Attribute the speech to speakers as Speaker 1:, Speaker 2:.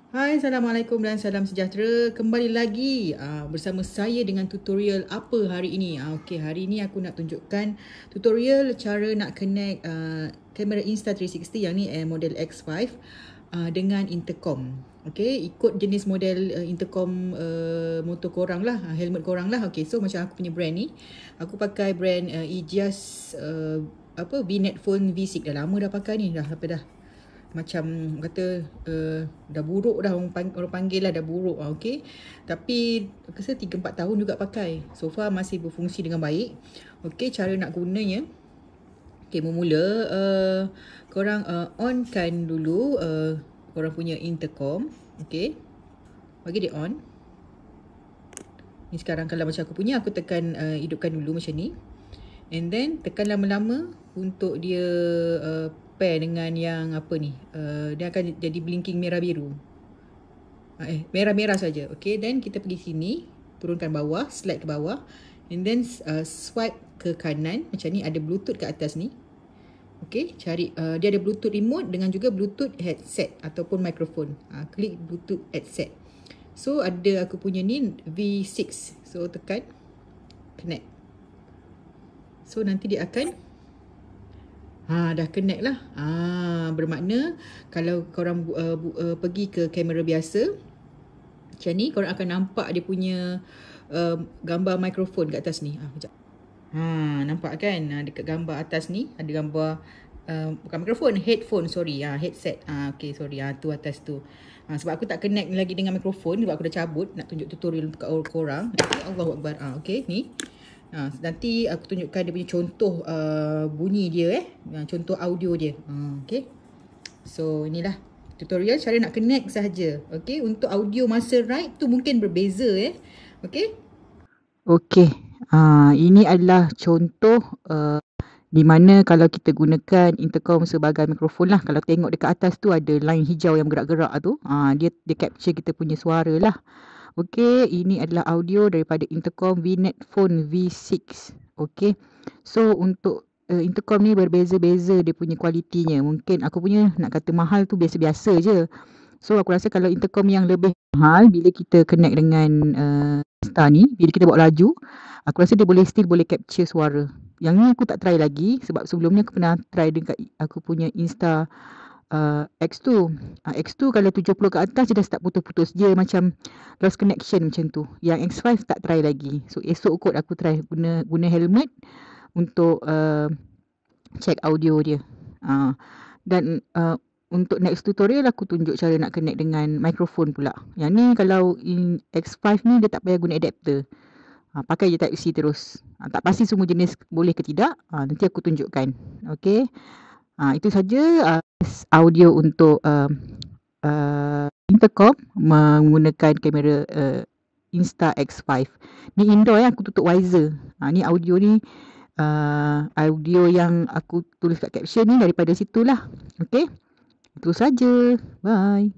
Speaker 1: Hai, Assalamualaikum dan salam sejahtera. Kembali lagi bersama saya dengan tutorial apa hari ini. Okey, hari ini aku nak tunjukkan tutorial cara nak connect kamera Insta360 yang ni model X5 dengan intercom. Okey, ikut jenis model intercom motor korang lah, helmet korang lah. Okey, so macam aku punya brand ni, aku pakai brand Aegis VNet Phone V6. Dah lama dah pakai ni, dah apa dah. Macam kata dah buruk dah, orang panggil lah dah buruk. Okey, tapi rasa 3-4 tahun juga pakai, so far masih berfungsi dengan baik. Okey, cara nak gunanya, okey, bermula korang onkan dulu korang punya intercom. Okey, bagi dia on. Ni sekarang kalau macam aku punya, aku tekan hidupkan dulu macam ni, and then tekan lama-lama untuk dia pair dengan yang apa ni, dia akan jadi blinking merah biru, merah-merah saja. Okay, then kita pergi sini, turunkan bawah, slide ke bawah, and then swipe ke kanan macam ni, ada bluetooth kat atas ni. Okay, cari dia ada bluetooth remote dengan juga bluetooth headset ataupun mikrofon. Klik bluetooth headset. So ada aku punya ni V6, so tekan connect. So nanti dia akan dah connect lah. Bermakna kalau korang pergi ke kamera biasa macam ni, korang akan nampak dia punya gambar mikrofon kat atas ni. Sekejap. Nampak kan? Dekat gambar atas ni ada gambar bukan mikrofon, headphone, sorry. Headset. Okay, sorry. Tu atas tu. Sebab aku tak connect lagi dengan mikrofon, sebab aku dah cabut nak tunjuk tutorial untuk korang. Allahu Akbar. Okay, ni. Nanti aku tunjukkan dia punya contoh bunyi dia, contoh audio dia. Okay, so inilah tutorial cara nak connect sahaja. Okay, untuk audio masa ride tu mungkin berbeza. Okay. Okay, ini adalah contoh di mana kalau kita gunakan intercom sebagai mikrofon lah. Kalau tengok dekat atas tu ada line hijau yang bergerak-gerak tu, dia capture kita punya suara lah. Okey, ini adalah audio daripada intercom VNet Phone V6. Okey, so untuk intercom ni berbeza-beza dia punya kualitinya. Mungkin aku punya nak kata mahal tu biasa-biasa je. So aku rasa kalau intercom yang lebih mahal, bila kita connect dengan Insta ni, bila kita bawa laju, aku rasa dia still boleh capture suara. Yang ni aku tak try lagi sebab sebelumnya aku pernah try dekat aku punya Insta X2. X2 kalau 70 ke atas dia dah start putus-putus, dia macam lost connection macam tu. Yang X5 tak try lagi. So esok kot aku try guna helmet untuk check audio dia. Dan untuk next tutorial aku tunjuk cara nak connect dengan mikrofon pula. Yang ni kalau X5 ni dia tak payah guna adapter. Pakai je Type-C terus. Tak pasti semua jenis boleh ke tidak, nanti aku tunjukkan. Okey. Itu saja audio untuk intercom menggunakan kamera Insta X5. Ni indoor aku tutup visor. Ni audio ni audio yang aku tulis kat caption ni daripada situlah. Okey. Itu saja. Bye.